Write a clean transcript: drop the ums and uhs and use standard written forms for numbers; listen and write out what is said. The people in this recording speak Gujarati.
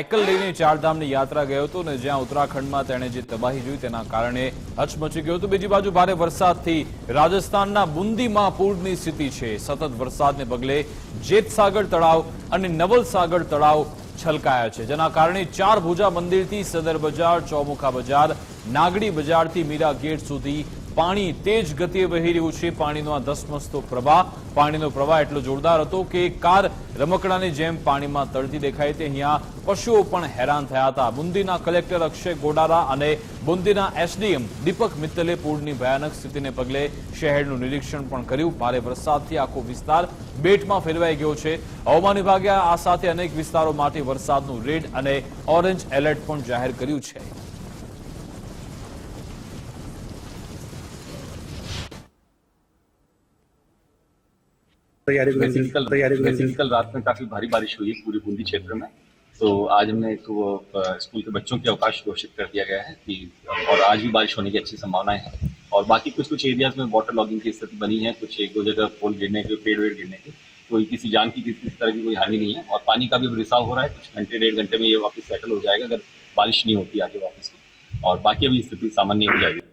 સાયકલ લઈને ચારધામની યાત્રા ગયો હતો અને જ્યાં ઉત્તરાખંડમાં તેણે જે તબાહી જોઈ તેના કારણે હચમચી ગયો હતો। બીજી બાજુ ભારે વરસાદથી રાજસ્થાનના બુંદીમાં પૂરની સ્થિતિ છે। સતત વરસાદને પગલે જેતસાગર તળાવ અને નવલસાગર તળાવ છલકાયા છે, જેના કારણે ચાર ભુજા મંદિરથી સદર બજાર, ચોમુખા બજાર, નાગડી બજારથી મીરા ગેટ સુધી પાણી તેજ ગતિએ વહી રહ્યું છે। પાણીનો આ ધસમસતો પ્રવાહ, પાણીનો પ્રવાહ એટલો જોરદાર હતો કે કાર રમકડાની જેમ પાણીમાં તરતી દેખાઈ હતી। અહીંયા પશુઓ પણ હેરાન થયા હતા। બુંદીના કલેક્ટર અક્ષય ગોડારા અને બુંદીના એસડીએમ દીપક મિત્તલે પૂરની ભયાનક સ્થિતિને પગલે શહેરનું નિરીક્ષણ પણ કર્યું। ભારે વરસાદથી આખો વિસ્તાર બેટમાં ફેરવાઈ ગયો છે। હવામાન વિભાગે આ સાથે અનેક વિસ્તારો માટે વરસાદનું રેડ અને ઓરેન્જ એલર્ટ પણ જાહેર કર્યું છે। वैसे कल रात में काफी भारी बारिश हुई है पूरी बूंदी क्षेत्र में, तो आज हमने स्कूल के बच्चों के अवकाश घोषित कर दिया गया है कि और आज भी बारिश होने की अच्छी संभावनाएं हैं। और बाकी कुछ एरियाज में वाटर लॉगिंग की स्थिति बनी है, कुछ एक दो जगह पोल गिरने के, पेड़ वेड़ गिरने के, कोई किसी जान की किसी तरह की कोई हानि नहीं है। और पानी का भी रिसाव हो रहा है, कुछ घंटे डेढ़ घंटे में ये वापस सेटल हो जाएगा अगर बारिश नहीं होती आगे वापस। और बाकी अभी स्थिति सामान्य हो जाएगी।